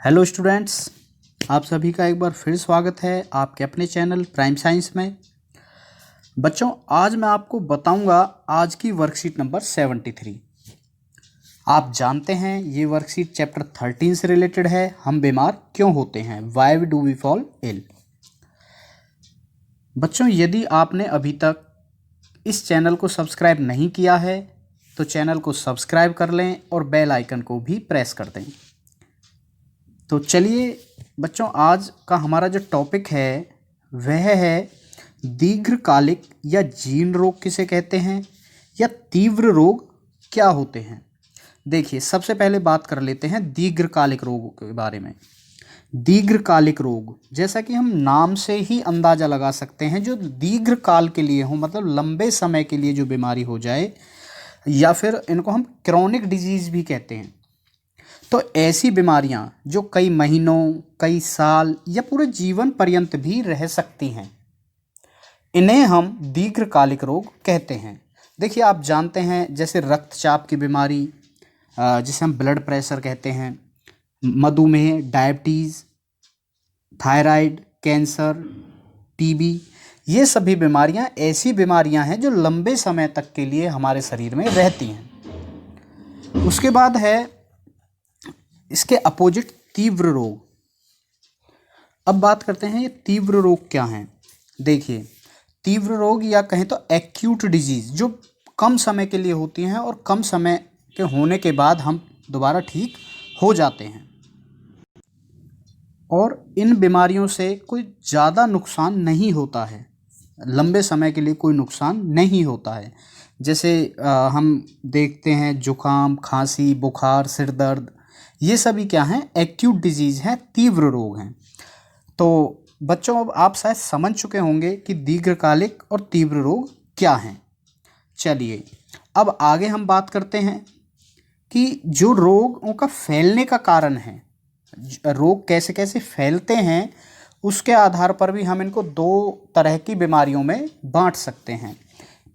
Hello students, आप सभी का एक बार फिर स्वागत है आपके अपने चैनल प्राइम साइंस में। बच्चों, आज मैं आपको बताऊंगा आज की वर्कशीट नंबर 73। आप जानते हैं ये वर्कशीट चैप्टर 13 से रिलेटेड है। हम बीमार क्यों होते हैं, why do we fall ill. बच्चों, यदि आपने अभी तक इस चैनल को सब्सक्राइब नहीं किया है तो चैनल को सब्सक्राइब कर लें और बेल आइकन को भी प्रेस कर दें। तो चलिए बच्चों, आज का हमारा जो टॉपिक है वह है दीर्घकालिक या जीर्ण रोग किसे कहते हैं या तीव्र रोग क्या होते हैं। देखिए, सबसे पहले बात कर लेते हैं दीर्घकालिक रोगों के बारे में। दीर्घकालिक रोग, जैसा कि हम नाम से ही अंदाज़ा लगा सकते हैं, जो दीर्घकाल के लिए हो, मतलब लंबे समय के लिए जो बीमारी हो जाए, या फिर इनको हम क्रॉनिक डिजीज़ भी कहते हैं। तो ऐसी बीमारियां जो कई महीनों, कई साल या पूरे जीवन पर्यंत भी रह सकती हैं, इन्हें हम दीर्घकालिक रोग कहते हैं। देखिए, आप जानते हैं जैसे रक्तचाप की बीमारी, जिसे हम ब्लड प्रेशर कहते हैं, मधुमेह, डायबिटीज़, थायराइड, कैंसर, टीबी, ये सभी बीमारियां ऐसी बीमारियां हैं जो लंबे समय तक के लिए हमारे शरीर में रहती हैं। उसके बाद है इसके अपोजिट तीव्र रोग। अब बात करते हैं ये तीव्र रोग क्या हैं। देखिए, तीव्र रोग या कहें तो एक्यूट डिजीज़ जो कम समय के लिए होती हैं और कम समय के होने के बाद हम दोबारा ठीक हो जाते हैं, और इन बीमारियों से कोई ज़्यादा नुकसान नहीं होता है, लंबे समय के लिए कोई नुकसान नहीं होता है। जैसे हम देखते हैं जुकाम, खांसी, बुखार, सिर दर्द, ये सभी क्या हैं, एक्यूट डिजीज़ हैं, तीव्र रोग हैं। तो बच्चों, अब आप शायद समझ चुके होंगे कि दीर्घकालिक और तीव्र रोग क्या हैं। चलिए, अब आगे हम बात करते हैं कि जो रोगों का फैलने का कारण है, रोग कैसे कैसे फैलते हैं, उसके आधार पर भी हम इनको दो तरह की बीमारियों में बांट सकते हैं।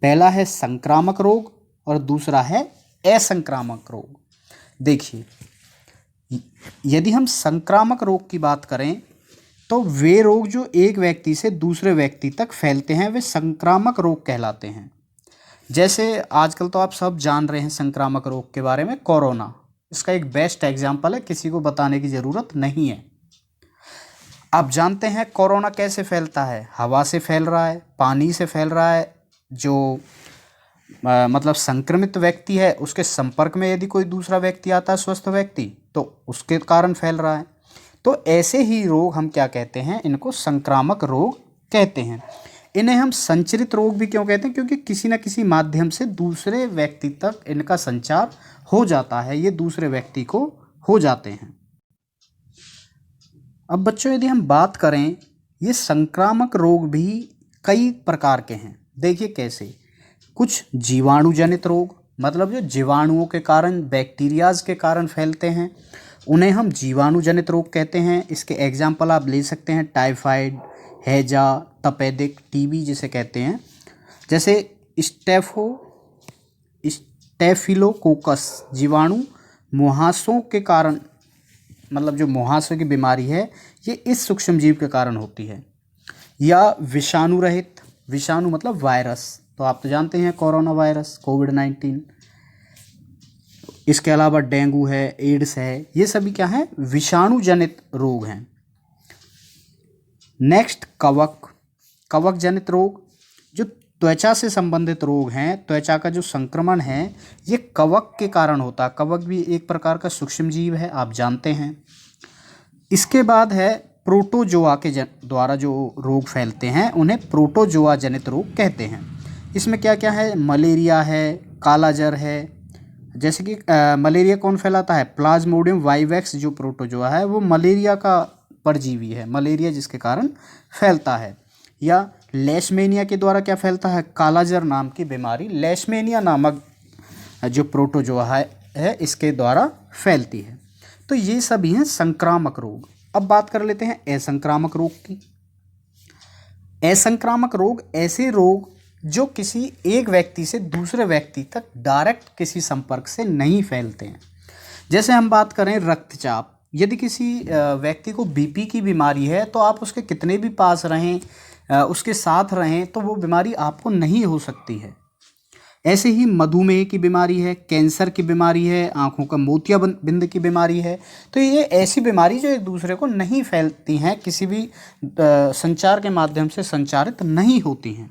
पहला है संक्रामक रोग और दूसरा है असंक्रामक रोग। देखिए, यदि हम संक्रामक रोग की बात करें तो वे रोग जो एक व्यक्ति से दूसरे व्यक्ति तक फैलते हैं वे संक्रामक रोग कहलाते हैं। जैसे आजकल तो आप सब जान रहे हैं संक्रामक रोग के बारे में, कोरोना इसका एक बेस्ट एग्जाम्पल है, किसी को बताने की ज़रूरत नहीं है। आप जानते हैं कोरोना कैसे फैलता है, हवा से फैल रहा है, पानी से फैल रहा है। जो मतलब संक्रमित व्यक्ति है उसके संपर्क में यदि कोई दूसरा व्यक्ति आता है, स्वस्थ व्यक्ति, तो उसके कारण फैल रहा है। तो ऐसे ही रोग हम क्या कहते हैं, इनको संक्रामक रोग कहते हैं। इन्हें हम संचरित रोग भी क्यों कहते हैं, क्योंकि किसी न किसी माध्यम से दूसरे व्यक्ति तक इनका संचार हो जाता है, ये दूसरे व्यक्ति को हो जाते हैं। अब बच्चों, यदि हम बात करें, ये संक्रामक रोग भी कई प्रकार के हैं। देखिए कैसे, कुछ जीवाणु जनित रोग, मतलब जो जीवाणुओं के कारण, बैक्टीरियाज के कारण फैलते हैं, उन्हें हम जीवाणु जनित रोग कहते हैं। इसके एग्जाम्पल आप ले सकते हैं टाइफाइड, हैजा, तपेदिक, टीबी जिसे कहते हैं। जैसे स्टेफिलोकोकस जीवाणु मुहासों के कारण, मतलब जो मुहासों की बीमारी है, ये इस सूक्ष्मजीव के कारण होती है। या विषाणु रहित, विषाणु मतलब वायरस, तो आप तो जानते हैं कोरोना वायरस, कोविड-19। इसके अलावा डेंगू है, एड्स है, ये सभी क्या हैं, विषाणु जनित रोग हैं। नेक्स्ट कवक जनित रोग, जो त्वचा से संबंधित रोग हैं, त्वचा का जो संक्रमण है ये कवक के कारण होता है। कवक भी एक प्रकार का सूक्ष्मजीव है, आप जानते हैं। इसके बाद है प्रोटोजोआ के द्वारा जो रोग फैलते हैं उन्हें प्रोटोजोआ जनित रोग कहते हैं। इसमें क्या क्या है, मलेरिया है, काला जर है। जैसे कि मलेरिया कौन फैलाता है, प्लाज्मोडियम वाइवेक्स जो प्रोटोजोआ है वो मलेरिया का परजीवी है, मलेरिया जिसके कारण फैलता है। या लेशमेनिया के द्वारा क्या फैलता है, कालाजर नाम की बीमारी, लेशमेनिया नामक जो प्रोटोजोआ है इसके द्वारा फैलती है। तो ये सभी हैं संक्रामक रोग। अब बात कर लेते हैं असंक्रामक रोग की। असंक्रामक रोग ऐसे रोग जो किसी एक व्यक्ति से दूसरे व्यक्ति तक डायरेक्ट किसी संपर्क से नहीं फैलते हैं। जैसे हम बात करें रक्तचाप, यदि किसी व्यक्ति को बीपी की बीमारी है तो आप उसके कितने भी पास रहें, उसके साथ रहें, तो वो बीमारी आपको नहीं हो सकती है। ऐसे ही मधुमेह की बीमारी है, कैंसर की बीमारी है, आँखों का मोतियाबिंद की बीमारी है। तो ये ऐसी बीमारी जो एक दूसरे को नहीं फैलती हैं, किसी भी संचार के माध्यम से संचारित नहीं होती हैं,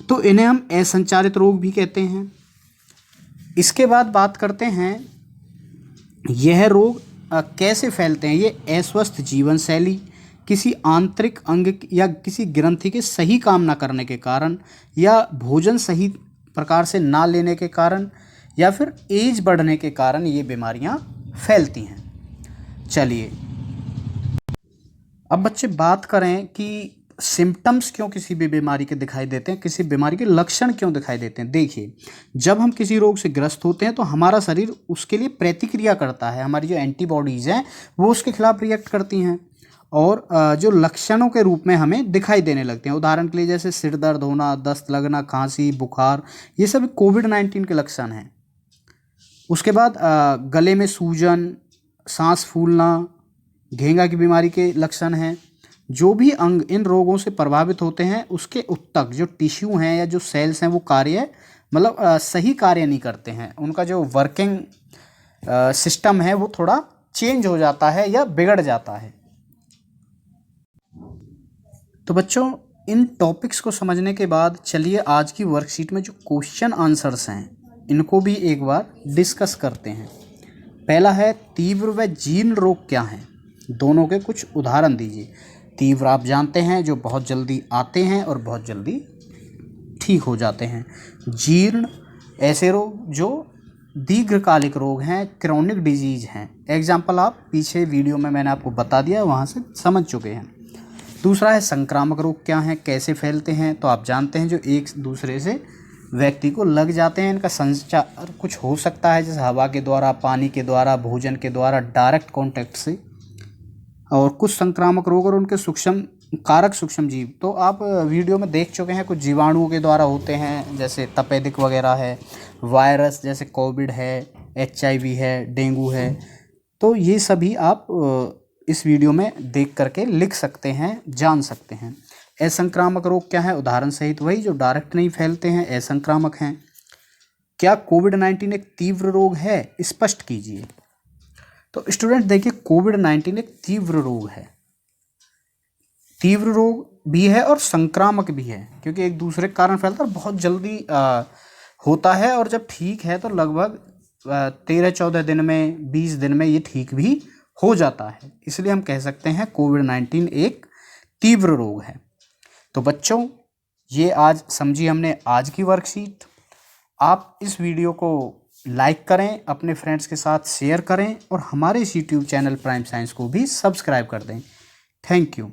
तो इन्हें हम असंचारित रोग भी कहते हैं। इसके बाद बात करते हैं यह रोग कैसे फैलते हैं। ये अस्वस्थ जीवन शैली, किसी आंतरिक अंग या किसी ग्रंथि के सही काम ना करने के कारण, या भोजन सही प्रकार से ना लेने के कारण, या फिर एज बढ़ने के कारण ये बीमारियां फैलती हैं। चलिए अब बच्चे बात करें कि सिम्टम्स क्यों किसी भी बीमारी के दिखाई देते हैं, किसी बीमारी के लक्षण क्यों दिखाई देते हैं। देखिए, जब हम किसी रोग से ग्रस्त होते हैं तो हमारा शरीर उसके लिए प्रतिक्रिया करता है, हमारी जो एंटीबॉडीज़ हैं वो उसके खिलाफ रिएक्ट करती हैं और जो लक्षणों के रूप में हमें दिखाई देने लगते हैं। उदाहरण के लिए जैसे सिर दर्द होना, दस्त लगना, खांसी, बुखार, ये सब कोविड-19 के लक्षण हैं। उसके बाद गले में सूजन, सांस फूलना, घेंगा की बीमारी के लक्षण हैं। जो भी अंग इन रोगों से प्रभावित होते हैं उसके उत्तक जो टिश्यू हैं या जो सेल्स हैं वो सही कार्य नहीं करते हैं, उनका जो वर्किंग सिस्टम है वो थोड़ा चेंज हो जाता है या बिगड़ जाता है। तो बच्चों, इन टॉपिक्स को समझने के बाद चलिए आज की वर्कशीट में जो क्वेश्चन आंसर्स हैं इनको भी एक बार डिस्कस करते हैं। पहला है, तीव्र व जीर्ण रोग क्या हैं, दोनों के कुछ उदाहरण दीजिए। तीव्र आप जानते हैं जो बहुत जल्दी आते हैं और बहुत जल्दी ठीक हो जाते हैं। जीर्ण ऐसे रोग जो दीर्घकालिक रोग हैं, क्रोनिक डिजीज हैं। एग्जाम्पल आप पीछे वीडियो में मैंने आपको बता दिया, वहाँ से समझ चुके हैं। दूसरा है, संक्रामक रोग क्या हैं, कैसे फैलते हैं, तो आप जानते हैं जो एक दूसरे से व्यक्ति को लग जाते हैं, इनका संचार कुछ हो सकता है जैसे हवा के द्वारा, पानी के द्वारा, भोजन के द्वारा, डायरेक्ट कॉन्टैक्ट से। और कुछ संक्रामक रोग और उनके सूक्ष्म जीव तो आप वीडियो में देख चुके हैं, कुछ जीवाणुओं के द्वारा होते हैं जैसे तपेदिक वगैरह है, वायरस जैसे कोविड है, HIV है, डेंगू है। तो ये सभी आप इस वीडियो में देख करके लिख सकते हैं, जान सकते हैं। असंक्रामक रोग क्या है, उदाहरण सहित वही जो डायरेक्ट नहीं फैलते हैं, असंक्रामक हैं। क्या कोविड-19 एक तीव्र रोग है, स्पष्ट कीजिए। तो स्टूडेंट देखिए, कोविड-19 एक तीव्र रोग है, तीव्र रोग भी है और संक्रामक भी है, क्योंकि एक दूसरे के कारण फैलता है, बहुत जल्दी होता है और जब ठीक है तो लगभग 13-14 दिन में, 20 दिन में ये ठीक भी हो जाता है। इसलिए हम कह सकते हैं कोविड-19 एक तीव्र रोग है। तो बच्चों, ये आज समझी हमने आज की वर्कशीट। आप इस वीडियो को लाइक करें, अपने फ्रेंड्स के साथ शेयर करें और हमारे इस यूट्यूब चैनल प्राइम साइंस को भी सब्सक्राइब कर दें। Thank you.